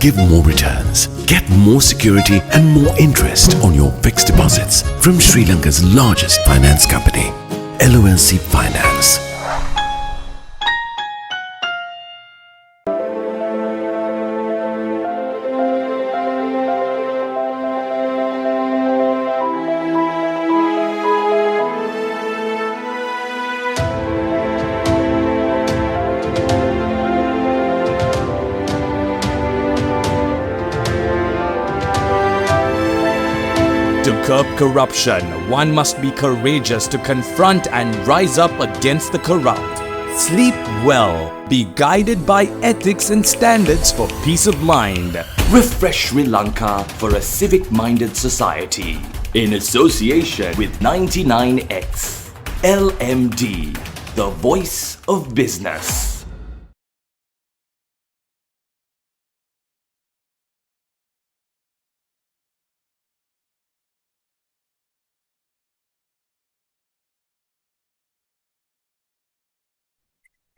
give more returns. Get more security and more interest on your fixed deposits from Sri Lanka's largest finance company, LMDtv Finance. To curb corruption, one must be courageous to confront and rise up against the corrupt. Sleep well, be guided by ethics and standards for peace of mind. Refresh Sri Lanka for a civic-minded society. In association with 99X. LMD, the voice of business.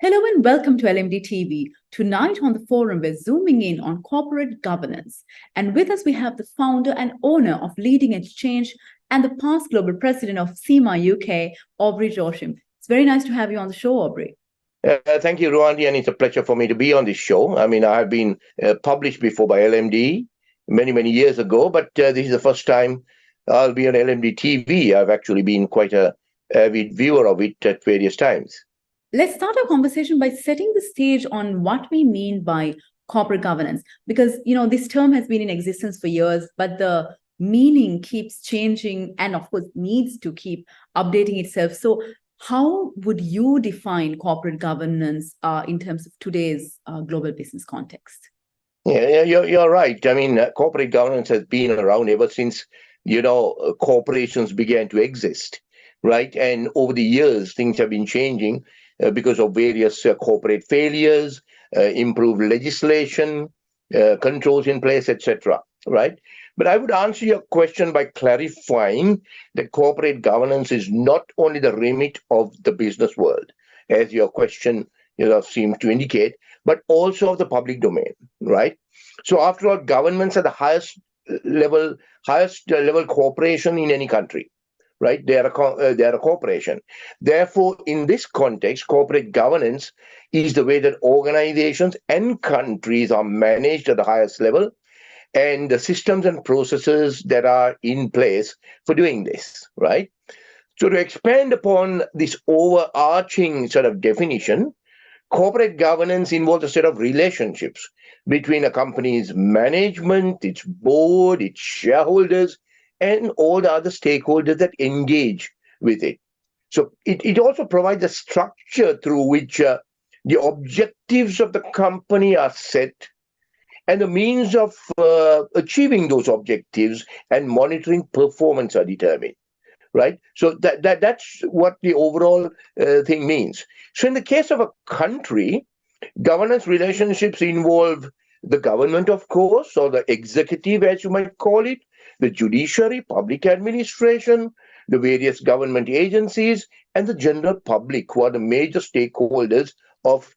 Hello and welcome to LMDtv. Tonight on the forum, we're zooming in on corporate governance. And with us, we have the founder and owner of Leading Edge Change and the past global president of SEMA UK, Aubrey Joachim. It's very nice to have you on the show, Aubrey. Thank you, Ruwandi, and it's a pleasure for me to be on this show. I mean, I have been published before by LMD many years ago, but this is the first time I'll be on LMDtv. I've actually been quite an avid viewer of it at various times. Let's start our conversation by setting the stage on what we mean by corporate governance, because, this term has been in existence for years, but the meaning keeps changing and, of course, needs to keep updating itself. So how would you define corporate governance in terms of today's global business context? Yeah, you're right. I mean, corporate governance has been around ever since, corporations began to exist, right? And over the years, things have been changing because of various corporate failures, improved legislation, controls in place, etc., right? But I would answer your question by clarifying that corporate governance is not only the remit of the business world, as your question seems to indicate, but also of the public domain, right? So after all, governments are the highest level corporation in any country, right? They are a corporation. Therefore, in this context, corporate governance is the way that organizations and countries are managed at the highest level, and the systems and processes that are in place for doing this, right? So to expand upon this overarching sort of definition, corporate governance involves a set of relationships between a company's management, its board, its shareholders, and all the other stakeholders that engage with it. So it also provides a structure through which the objectives of the company are set and the means of achieving those objectives and monitoring performance are determined, right? So that's what the overall thing means. So in the case of a country, governance relationships involve the government, of course, or the executive, as you might call it, the judiciary, public administration, the various government agencies, and the general public, who are the major stakeholders of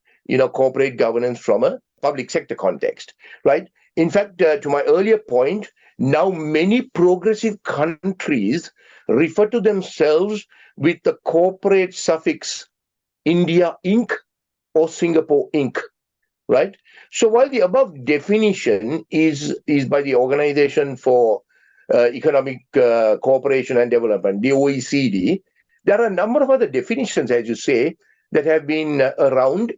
corporate governance from a public sector context, right? In fact, to my earlier point, now many progressive countries refer to themselves with the corporate suffix India Inc. or Singapore Inc., right? So while the above definition is by the Organization for Economic Cooperation and Development, the OECD, there are a number of other definitions, as you say, that have been around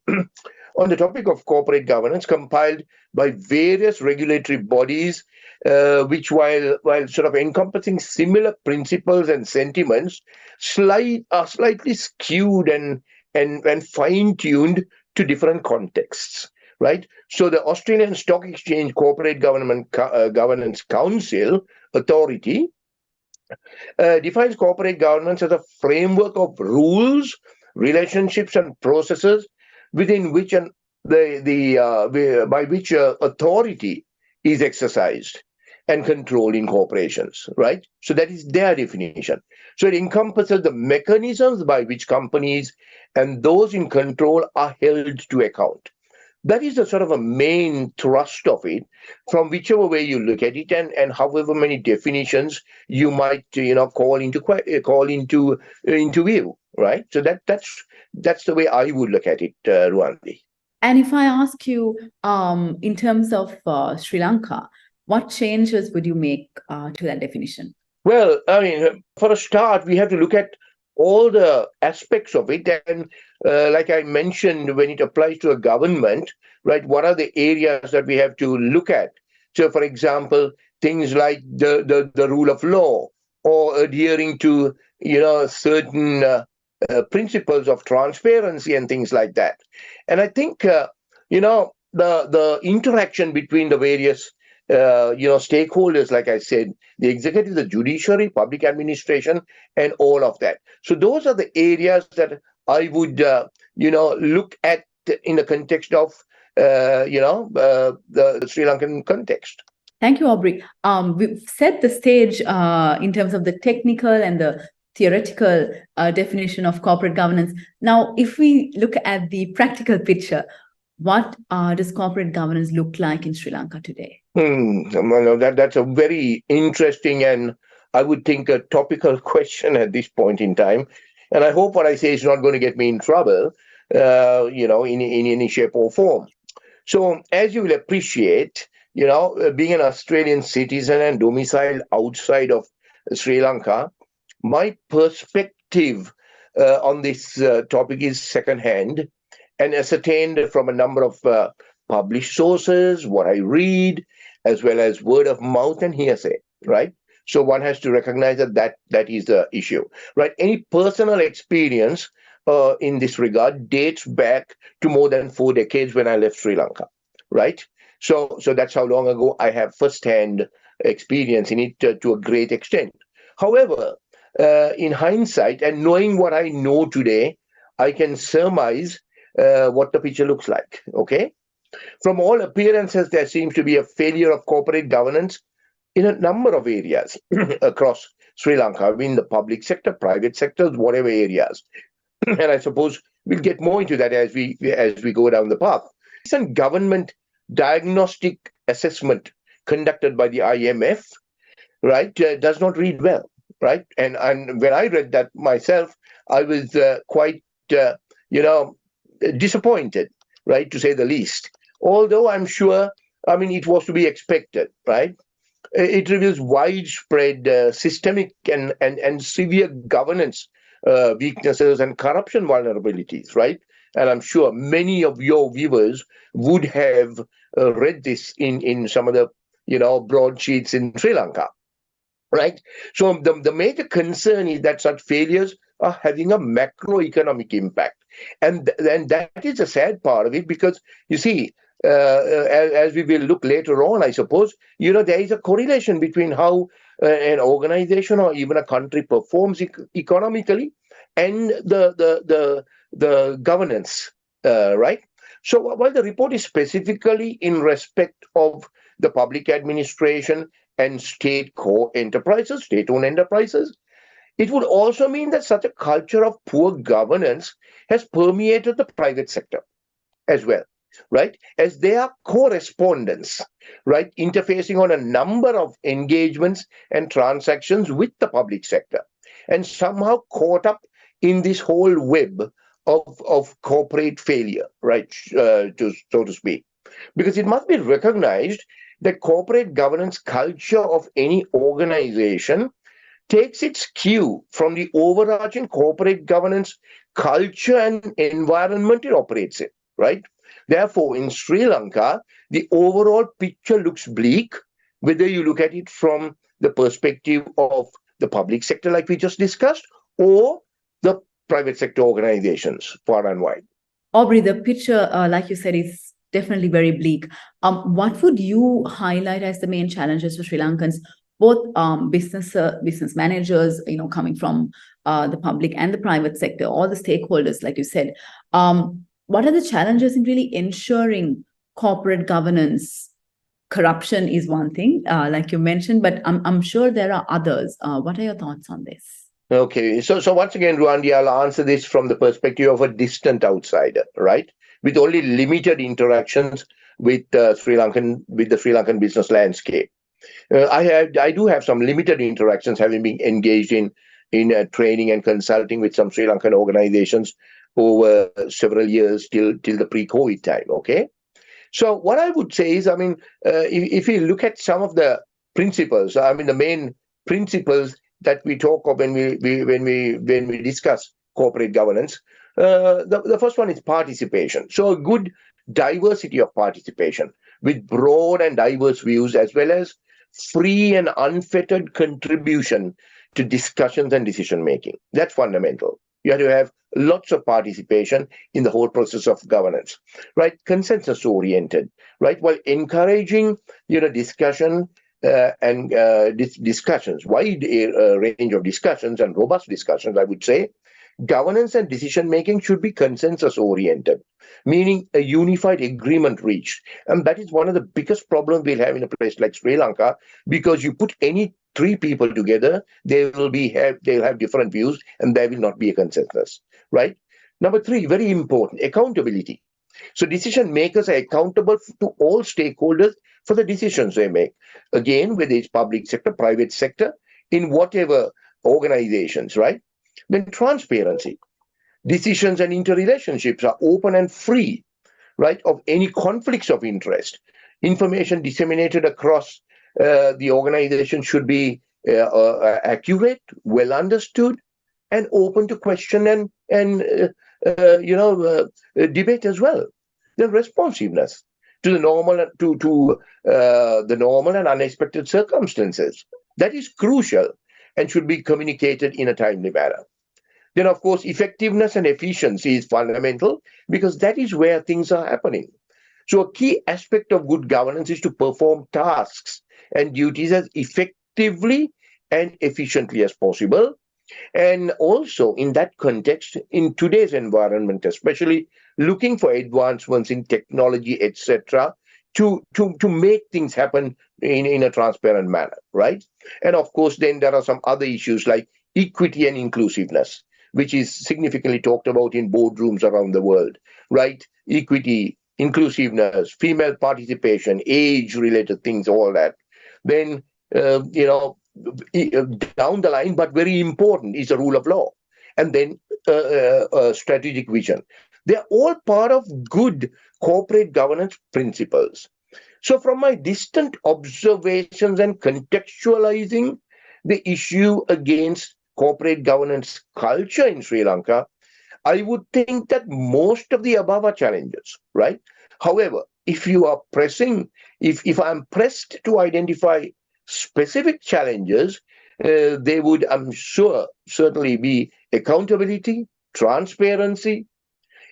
on the topic of corporate governance, compiled by various regulatory bodies, which while sort of encompassing similar principles and sentiments, are slightly skewed and fine-tuned to different contexts, right? So the Australian Stock Exchange Corporate Governance Council Authority defines corporate governance as a framework of rules, relationships, and processes within which by which authority is exercised and controlled in corporations, right? So that is their definition. So it encompasses the mechanisms by which companies and those in control are held to account. That is the sort of a main thrust of it, from whichever way you look at it, and however many definitions you might call into view, right? So that's the way I would look at it, Ruwandi. And if I ask you, in terms of Sri Lanka, what changes would you make to that definition? Well, I mean, for a start, we have to look at all the aspects of it. And like I mentioned, when it applies to a government, right, what are the areas that we have to look at? So, for example, things like the rule of law, or adhering to, certain principles of transparency and things like that. And I think, the interaction between the various stakeholders, like I said, the executive, the judiciary, public administration, and all of that. So those are the areas that I would, look at in the context of, the Sri Lankan context. Thank you, Aubrey. We've set the stage in terms of the technical and the theoretical definition of corporate governance. Now, if we look at the practical picture, what does corporate governance look like in Sri Lanka today? Well, that's a very interesting and I would think a topical question at this point in time. And I hope what I say is not going to get me in trouble, in any shape or form. So, as you will appreciate, being an Australian citizen and domiciled outside of Sri Lanka, my perspective on this topic is secondhand and ascertained from a number of published sources, what I read, as well as word of mouth and hearsay, right? So one has to recognize that is the issue, right? Any personal experience in this regard dates back to more than 4 decades when I left Sri Lanka, right? So that's how long ago I have firsthand experience in it to a great extent. However, in hindsight and knowing what I know today, I can surmise what the picture looks like, okay? From all appearances, there seems to be a failure of corporate governance in a number of areas across Sri Lanka, in the public sector, private sectors, whatever areas. And I suppose we'll get more into that as we go down the path. Recent government diagnostic assessment conducted by the IMF, right, does not read well, right? And when I read that myself, I was quite, disappointed, right, to say the least. Although I'm sure, it was to be expected, right? It reveals widespread systemic and severe governance weaknesses and corruption vulnerabilities, right? And I'm sure many of your viewers would have read this in some of the, broadsheets in Sri Lanka, right? So the major concern is that such failures are having a macroeconomic impact. And that is a sad part of it, because you see, as we will look later on, I suppose, there is a correlation between how an organization or even a country performs economically and the governance, right? So while the report is specifically in respect of the public administration and state-owned enterprises, it would also mean that such a culture of poor governance has permeated the private sector as well, right? As they are correspondents, right, interfacing on a number of engagements and transactions with the public sector, and somehow caught up in this whole web of corporate failure, right, so to speak. Because it must be recognized that corporate governance culture of any organization takes its cue from the overarching corporate governance culture and environment it operates in, right? Therefore, in Sri Lanka, the overall picture looks bleak, whether you look at it from the perspective of the public sector, like we just discussed, or the private sector organizations, far and wide. Aubrey, the picture, like you said, is definitely very bleak. What would you highlight as the main challenges for Sri Lankans, both business managers, coming from the public and the private sector, all the stakeholders, like you said? What are the challenges in really ensuring corporate governance? Corruption is one thing, like you mentioned, but I'm sure there are others. What are your thoughts on this? Okay, so once again, Ruwandi, I'll answer this from the perspective of a distant outsider, right? with only limited interactions with the Sri Lankan business landscape. I do have some limited interactions, having been engaged in training and consulting with some Sri Lankan organizations over several years till the pre-COVID time. Okay, so what I would say is, I mean, if you look at some of the principles, I mean, the main principles that we talk of when we discuss corporate governance, the first one is participation. So a good diversity of participation with broad and diverse views, as well as free and unfettered contribution to discussions and decision making. That's fundamental. You have to have lots of participation in the whole process of governance, right? Consensus oriented, right? While encouraging, discussion and discussions, wide range of discussions and robust discussions, I would say. Governance and decision making should be consensus oriented, meaning a unified agreement reached. And that is one of the biggest problems we'll have in a place like Sri Lanka, because you put any three people together, they'll have different views and there will not be a consensus, right? Number three, very important, accountability. So decision makers are accountable to all stakeholders for the decisions they make. Again, whether it's public sector, private sector, in whatever organizations, right? Then transparency. Decisions and interrelationships are open and free, right, of any conflicts of interest. Information disseminated across the organization should be accurate, well understood, and open to question and debate as well. The responsiveness to the normal and unexpected circumstances, that is crucial and should be communicated in a timely manner. Then, of course, effectiveness and efficiency is fundamental, because that is where things are happening. So a key aspect of good governance is to perform tasks and duties as effectively and efficiently as possible. And also in that context, in today's environment, especially looking for advancements in technology, etc., to make things happen in a transparent manner, right? And of course, then there are some other issues like equity and inclusiveness, which is significantly talked about in boardrooms around the world, right? Equity, inclusiveness, female participation, age-related things, all that. Then, down the line, but very important, is the rule of law. And then strategic vision. They're all part of good corporate governance principles. So from my distant observations and contextualizing the issue against corporate governance culture in Sri Lanka, I would think that most of the above are challenges, right? However, if I'm pressed to identify specific challenges, they would, I'm sure, certainly be accountability, transparency,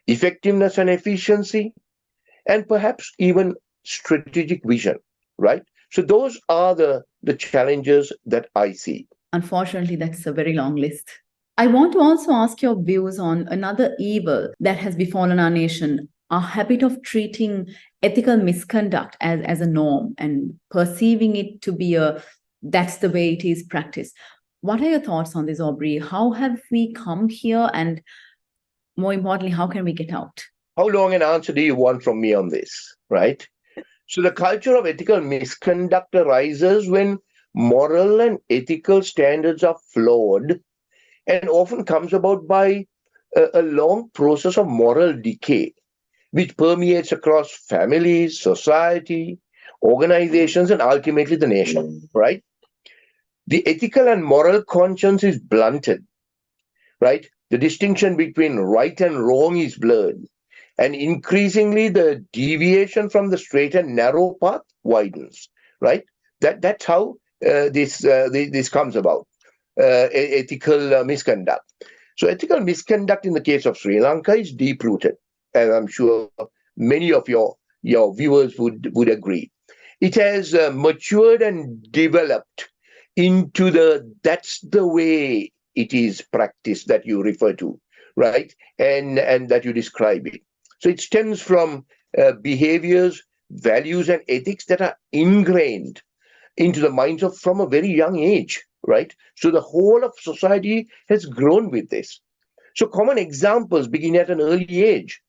effectiveness and efficiency, and perhaps even strategic vision, right? So those are the challenges that I see. Unfortunately, that's a very long list. I want to also ask your views on another evil that has befallen our nation, our habit of treating ethical misconduct as a norm and perceiving it to be that's the way it is practiced. What are your thoughts on this, Aubrey? How have we come here, and more importantly, how can we get out? How long an answer do you want from me on this, right? So the culture of ethical misconduct arises when moral and ethical standards are flawed, and often comes about by a long process of moral decay, which permeates across families, society, organizations, and ultimately the nation, right? The ethical and moral conscience is blunted, right? The distinction between right and wrong is blurred, and increasingly the deviation from the straight and narrow path widens, right? That's how this comes about. Ethical misconduct. So ethical misconduct in the case of Sri Lanka is deep-rooted, and I'm sure many of your viewers would agree. It has matured and developed into that's the way it is practiced that you refer to, right? And that you describe it. So it stems from behaviors, values, and ethics that are ingrained into the minds from a very young age, right? So the whole of society has grown with this. So common examples begin at an early age.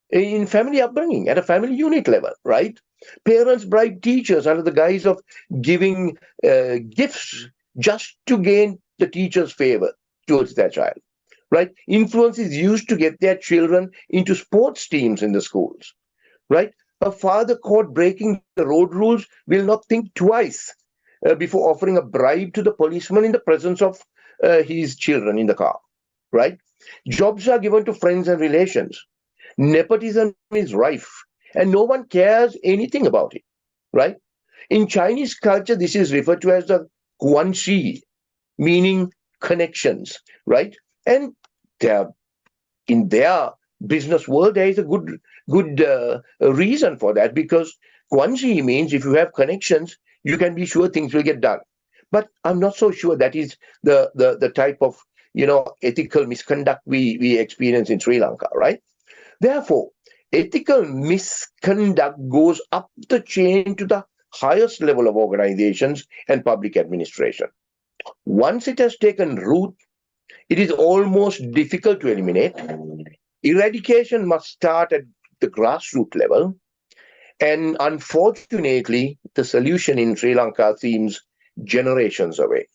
in family upbringing at a family unit level, right? Parents bribe teachers under the guise of giving gifts just to gain the teacher's favor towards their child, right? Influence is used to get their children into sports teams in the schools, right? A father caught breaking the road rules will not think twice before offering a bribe to the policeman in the presence of his children in the car, right? Jobs are given to friends and relations. Nepotism is rife, and no one cares anything about it, right? In Chinese culture, this is referred to as the guanxi, meaning connections, right? And there, in their business world, there is a good reason for that, because guanxi means if you have connections, you can be sure things will get done. But I'm not so sure that is the type of ethical misconduct we experience in Sri Lanka, right? Therefore, ethical misconduct goes up the chain to the highest level of organizations and public administration. Once it has taken root, it is almost difficult to eliminate. Eradication must start at the grassroots level, and unfortunately, the solution in Sri Lanka seems generations away.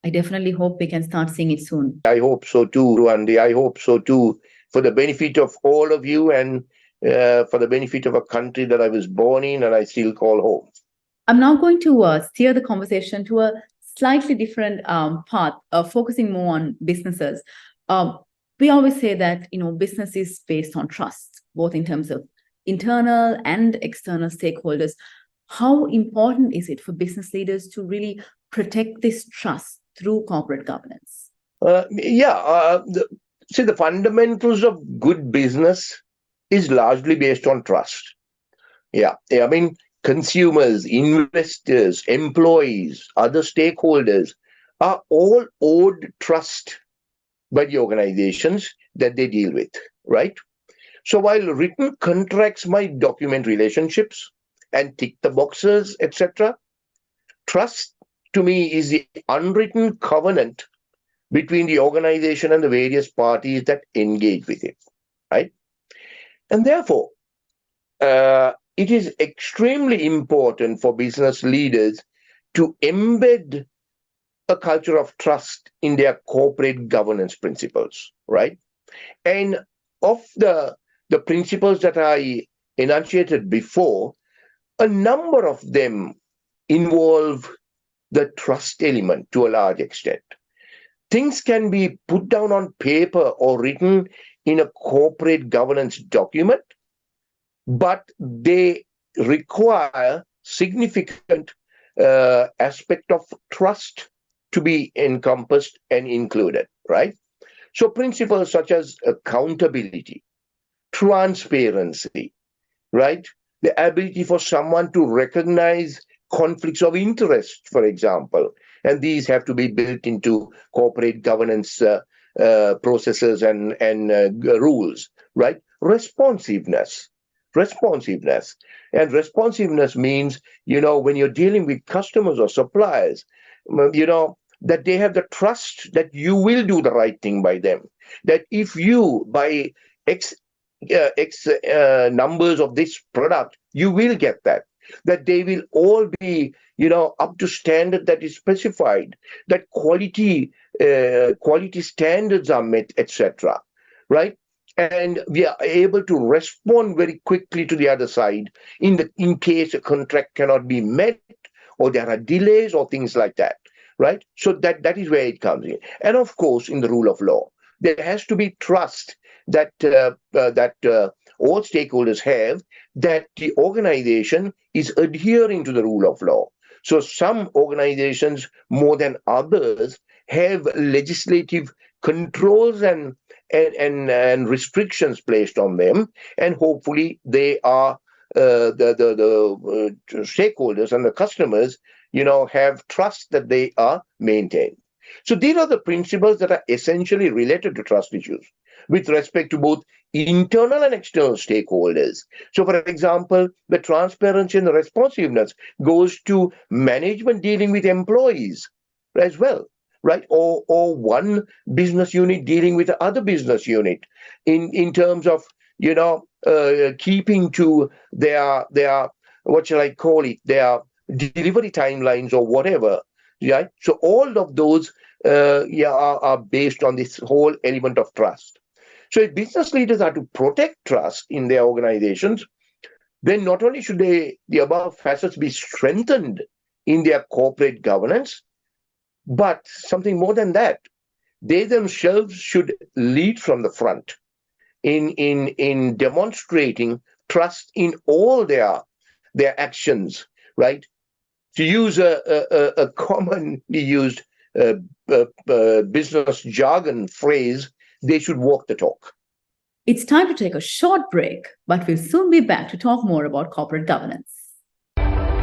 I definitely hope we can start seeing it soon. I hope so too, Ruwandi. I hope so too, for the benefit of all of you, and for the benefit of a country that I was born in and I still call home. I'm now going to steer the conversation to a slightly different path, focusing more on businesses. We always say that business is based on trust, both in terms of internal and external stakeholders. How important is it for business leaders to really protect this trust through corporate governance? See, the fundamentals of good business is largely based on trust. I mean, consumers, investors, employees, other stakeholders are all owed trust by the organizations that they deal with, right? So while written contracts might document relationships and tick the boxes, etc., trust to me is the unwritten covenant between the organization and the various parties that engage with it, right? And therefore, it is extremely important for business leaders to embed a culture of trust in their corporate governance principles, right? And of the principles that I enunciated before, a number of them involve the trust element to a large extent. Things can be put down on paper or written in a corporate governance document, but they require significant aspect of trust to be encompassed and included, right? So principles such as accountability, transparency, right? The ability for someone to recognize conflicts of interest, for example, and these have to be built into corporate governance processes and rules, right? Responsiveness. And responsiveness means, when you're dealing with customers or suppliers, that they have the trust that you will do the right thing by them. That if you buy X numbers of this product, you will get that. That they will all be, up to standard that is specified. That quality standards are met, etc. Right? And we are able to respond very quickly to the other side in case a contract cannot be met, or there are delays or things like that, right? So that is where it comes in. And of course, in the rule of law, there has to be trust that all stakeholders have, that the organization is adhering to the rule of law. So some organizations, more than others, have legislative controls and restrictions placed on them, and hopefully they are the stakeholders and the customers, have trust that they are maintained. So these are the principles that are essentially related to trust issues with respect to both internal and external stakeholders. So, for example, the transparency and the responsiveness goes to management dealing with employees as well, right? Or one business unit dealing with the other business unit in terms of keeping to their what shall I call it, their delivery timelines or whatever, right? So all of those are based on this whole element of trust. So if business leaders are to protect trust in their organizations, then not only should the above facets be strengthened in their corporate governance, but something more than that, they themselves should lead from the front in demonstrating trust in all their actions, right? To use a commonly used business jargon phrase, they should walk the talk. It's time to take a short break, but we'll soon be back to talk more about corporate governance.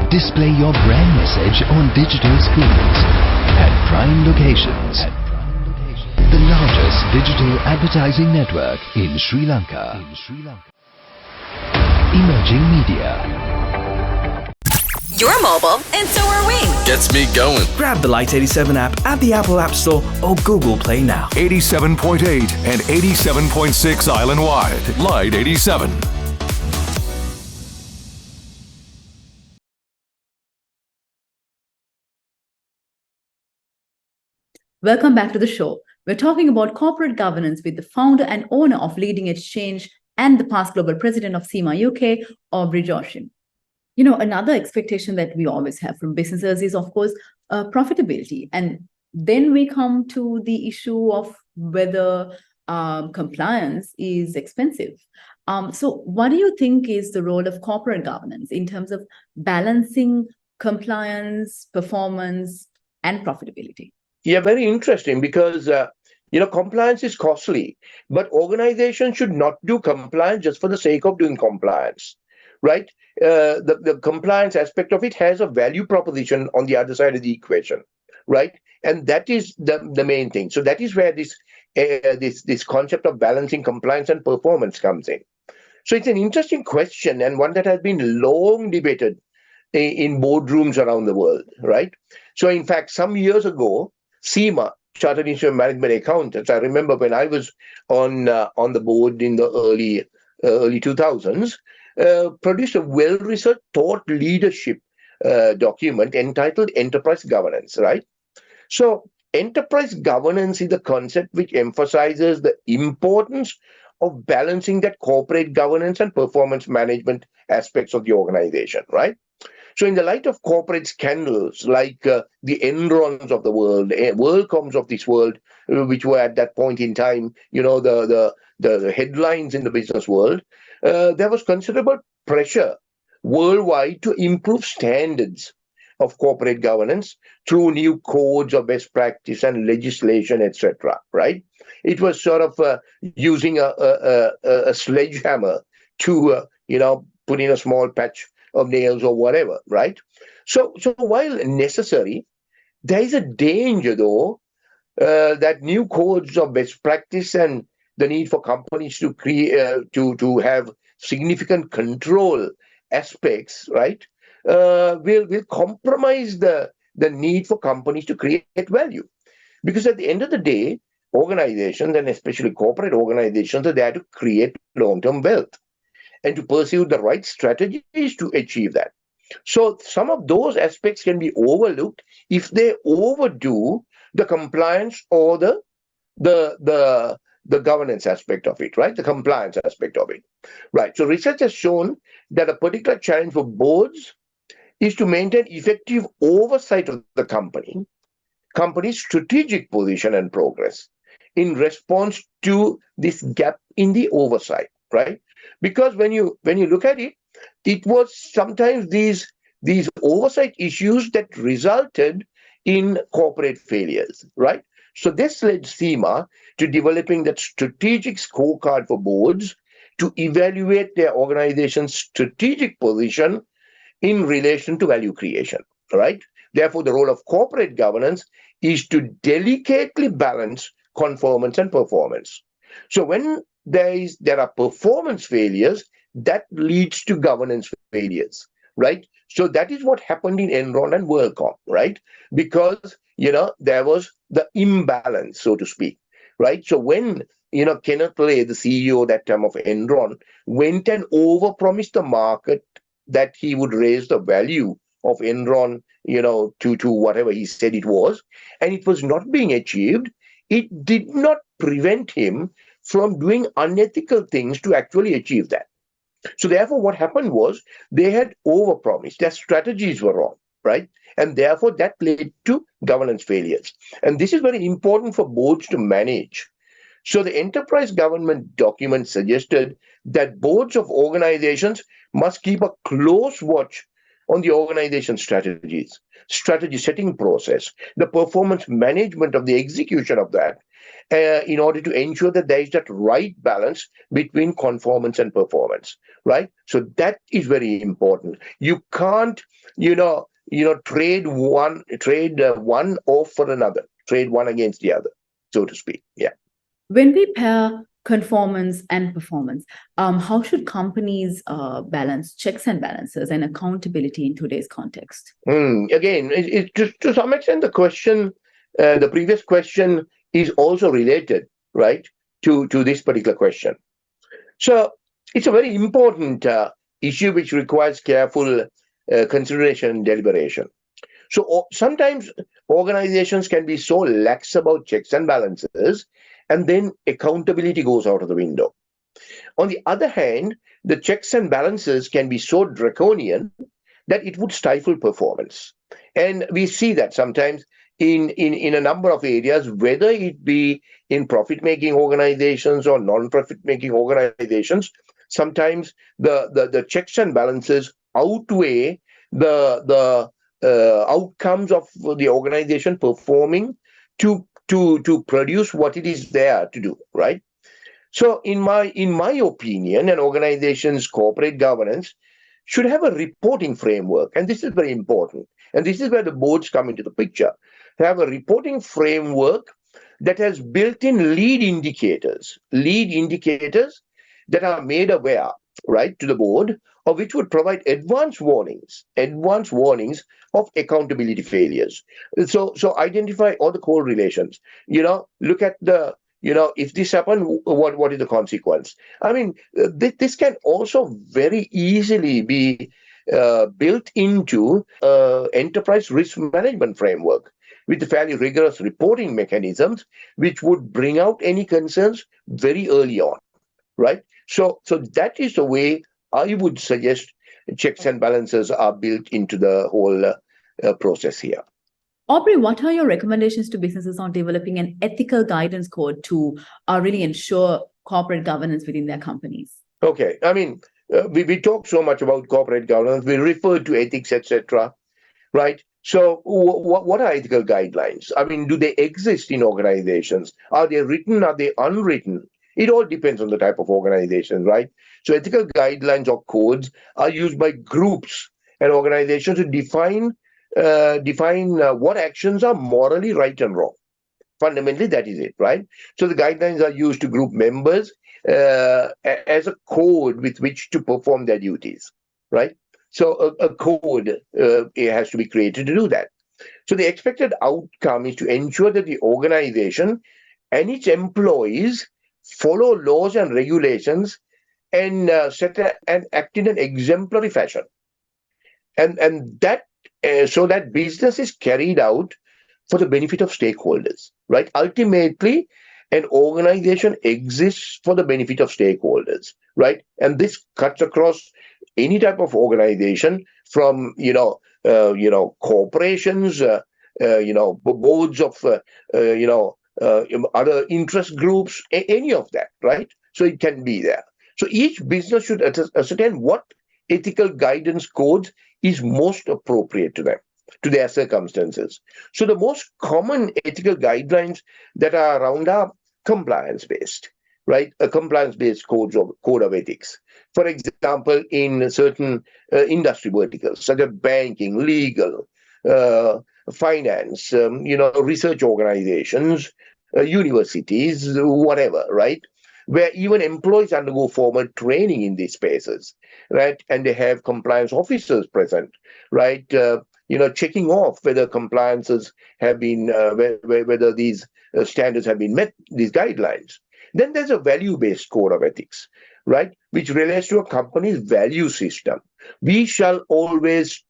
Display your brand message on digital screens at prime locations. The largest digital advertising network in Sri Lanka. Emerging Media. You're mobile, and so are we. Gets me going. Grab the Lite 87 app at the Apple App Store or Google Play now. 87.8 and 87.6 island-wide. Lite 87. Welcome back to the show. We're talking about corporate governance with the founder and owner of Leading Edge Change and the past global president of SEMA UK, Aubrey Joachim. Another expectation that we always have from businesses is, of course, profitability. And then we come to the issue of whether compliance is expensive. So what do you think is the role of corporate governance in terms of balancing compliance, performance, and profitability? Yeah, very interesting, because compliance is costly, but organizations should not do compliance just for the sake of doing compliance, right? The compliance aspect of it has a value proposition on the other side of the equation, right? And that is the main thing. So that is where this concept of balancing compliance and performance comes in. So it's an interesting question, and one that has been long debated in boardrooms around the world, right? So in fact, some years ago, SEMA, Chartered Institute of Management Accountants, I remember when I was on the board in the early 2000s, produced a well-researched thought leadership document entitled Enterprise Governance, right? So enterprise governance is the concept which emphasizes the importance of balancing that corporate governance and performance management aspects of the organization, right? So in the light of corporate scandals like the Enrons of the world, WorldComs of this world, which were at that point in time, the headlines in the business world, there was considerable pressure worldwide to improve standards of corporate governance through new codes of best practice and legislation, etc. Right? It was sort of using a sledgehammer to put in a small patch of nails or whatever, right? So while necessary, there is a danger, though, that new codes of best practice and the need for companies to create to have significant control aspects, right, will compromise the need for companies to create value. Because at the end of the day, organizations, and especially corporate organizations, are there to create long-term wealth and to pursue the right strategies to achieve that. So some of those aspects can be overlooked if they overdo the compliance or the governance aspect of it, right? The compliance aspect of it, right? So research has shown that a particular challenge for boards is to maintain effective oversight of the company's strategic position and progress in response to this gap in the oversight, right? Because when you look at it, it was sometimes these oversight issues that resulted in corporate failures, right? So this led SEMA to developing that strategic scorecard for boards to evaluate their organization's strategic position in relation to value creation, right? Therefore, the role of corporate governance is to delicately balance conformance and performance. So when there are performance failures, that leads to governance failures, right? So that is what happened in Enron and WorldCom, right? Because there was the imbalance, so to speak, right? So when Kenneth Lay, the CEO that time of Enron, went and overpromised the market that he would raise the value of Enron, to whatever he said it was, and it was not being achieved. It did not prevent him from doing unethical things to actually achieve that. So therefore, what happened was they had overpromised. Their strategies were wrong, right? And therefore, that led to governance failures. And this is very important for boards to manage. So the enterprise government document suggested that boards of organizations must keep a close watch on the organization strategies, strategy setting process, the performance management of the execution of that, in order to ensure that there is that right balance between conformance and performance, right? So that is very important. You can't, trade one off for another, trade one against the other, so to speak. Yeah. When we pair conformance and performance, how should companies balance checks and balances and accountability in today's context? Again, to some extent, the previous question is also related, right, to this particular question. So it's a very important issue which requires careful consideration and deliberation. So sometimes organizations can be so lax about checks and balances, and then accountability goes out of the window. On the other hand, the checks and balances can be so draconian that it would stifle performance. And we see that sometimes in a number of areas, whether it be in profit-making organizations or non-profit-making organizations, sometimes the checks and balances outweigh the outcomes of the organization performing to produce what it is there to do, right? So in my opinion, an organization's corporate governance should have a reporting framework, and this is very important. And this is where the boards come into the picture. They have a reporting framework that has built-in lead indicators that are made aware, right, to the board, or which would provide advance warnings of accountability failures. So identify all the correlations. Look at the, if this happened, what is the consequence? I mean, this can also very easily be built into enterprise risk management framework with fairly rigorous reporting mechanisms, which would bring out any concerns very early on, right? So that is the way I would suggest checks and balances are built into the whole process here. Aubrey, what are your recommendations to businesses on developing an ethical guidance code to really ensure corporate governance within their companies? Okay. I mean, we talk so much about corporate governance, we refer to ethics, etc., right? So what are ethical guidelines? I mean, do they exist in organizations? Are they written? Are they unwritten? It all depends on the type of organization, right? So ethical guidelines or codes are used by groups and organizations to define what actions are morally right and wrong. Fundamentally, that is it, right? So the guidelines are used to group members as a code with which to perform their duties, right? So a code it has to be created to do that. So the expected outcome is to ensure that the organization and its employees follow laws and regulations and and act in an exemplary fashion, and that so that business is carried out for the benefit of stakeholders, right? Ultimately, an organization exists for the benefit of stakeholders, right? And this cuts across any type of organization, from corporations, boards of other interest groups, any of that, right? So it can be there. So each business should ascertain what ethical guidance code is most appropriate to them, to their circumstances. So the most common ethical guidelines that are around are compliance-based, right? A compliance-based code of ethics. For example, in certain industry verticals, such as banking, legal, finance, research organizations, universities, whatever, right? Where even employees undergo formal training in these spaces, right? And they have compliance officers present, right? Checking off whether compliances have been, whether these standards have been met, these guidelines. Then there's a value-based code of ethics, right, which relates to a company's value system. We shall always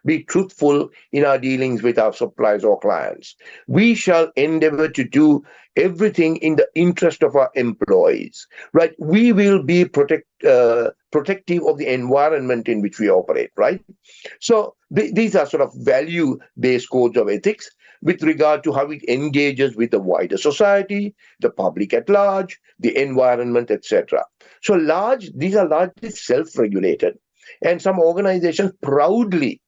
be truthful in our dealings with our suppliers or clients. We shall endeavor to do everything in the interest of our employees, right? We will be protective of the environment in which we operate, right? So these are sort of value-based codes of ethics with regard to how it engages with the wider society, the public at large, the environment, etc. So these are largely self-regulated, and some organizations proudly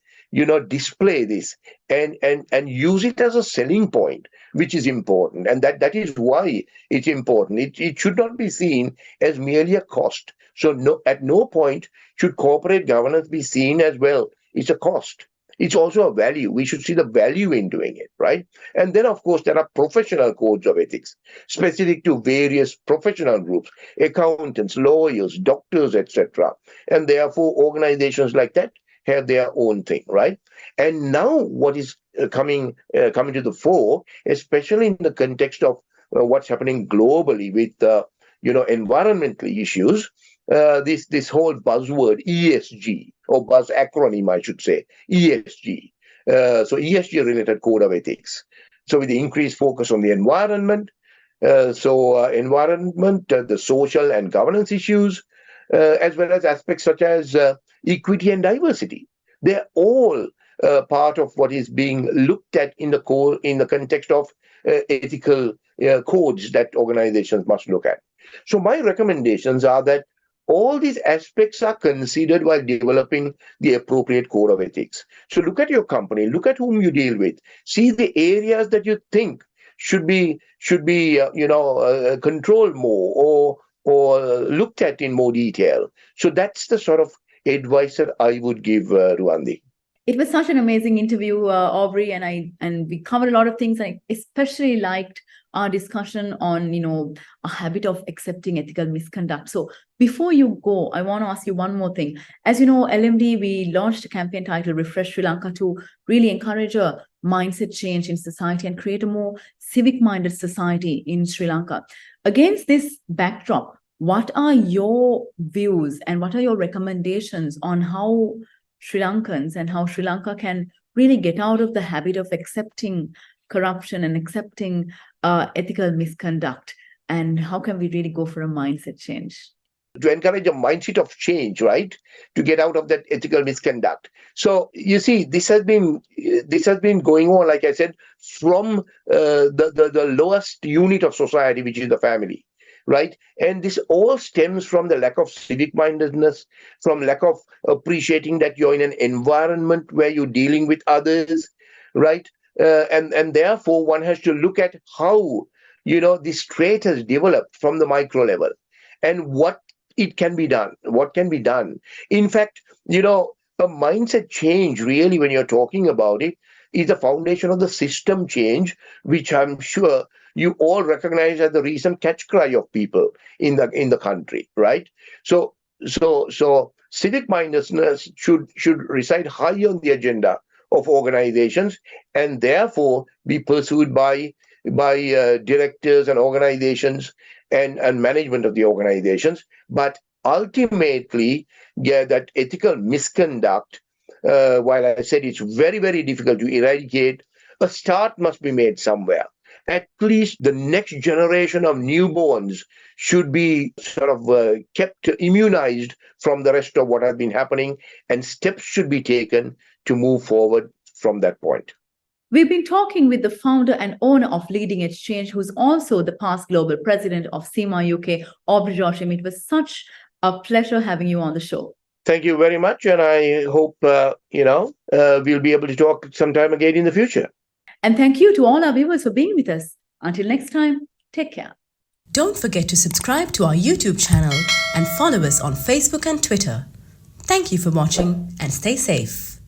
display this and use it as a selling point, which is important. And that is why it's important. It should not be seen as merely a cost. So at no point should corporate governance be seen as, well, it's a cost. It's also a value. We should see the value in doing it, right? And then, of course, there are professional codes of ethics specific to various professional groups, accountants, lawyers, doctors, etc. And therefore, organizations like that have their own thing, right? And now what is coming to the fore, especially in the context of what's happening globally with environmental issues, this whole buzzword ESG, or buzz acronym, I should say, ESG. So ESG related code of ethics. So with the increased focus on the environment, the social and governance issues, as well as aspects such as equity and diversity. They're all part of what is being looked at in the context of ethical codes that organizations must look at. So my recommendations are that all these aspects are considered while developing the appropriate code of ethics. So look at your company, look at whom you deal with, see the areas that you think should be controlled more or looked at in more detail. So that's the sort of advice that I would give Ruwandi. It was such an amazing interview, Aubrey, and we covered a lot of things. I especially liked our discussion on, a habit of accepting ethical misconduct. So before you go, I want to ask you one more thing. As you know, LMD, we launched a campaign titled Refresh Sri Lanka to really encourage a mindset change in society and create a more civic-minded society in Sri Lanka. Against this backdrop, what are your views and what are your recommendations on how Sri Lankans and how Sri Lanka can really get out of the habit of accepting corruption and accepting ethical misconduct? And how can we really go for a mindset change? To encourage a mindset of change, right? To get out of that ethical misconduct. So you see, this has been going on, like I said, from the lowest unit of society, which is the family. Right? And this all stems from the lack of civic mindedness, from lack of appreciating that you're in an environment where you're dealing with others, right? And therefore one has to look at how, this trait has developed from the micro level and what can be done. In fact, a mindset change, really, when you're talking about it, is the foundation of the system change, which I'm sure you all recognize as the recent catch cry of people in the country, right? So civic mindedness should reside high on the agenda of organizations and therefore be pursued by directors and organizations and management of the organizations. But ultimately, that ethical misconduct, while I said it's very, very difficult to eradicate, a start must be made somewhere. At least the next generation of newborns should be sort of kept immunized from the rest of what has been happening, and steps should be taken to move forward from that point. We've been talking with the founder and owner of Leading Edge Change, who's also the past global president of SEMA UK, Aubrey Joachim. It was such a pleasure having you on the show. Thank you very much, and I hope we'll be able to talk sometime again in the future. And thank you to all our viewers for being with us. Until next time, take care. Don't forget to subscribe to our YouTube channel and follow us on Facebook and Twitter. Thank you for watching and stay safe.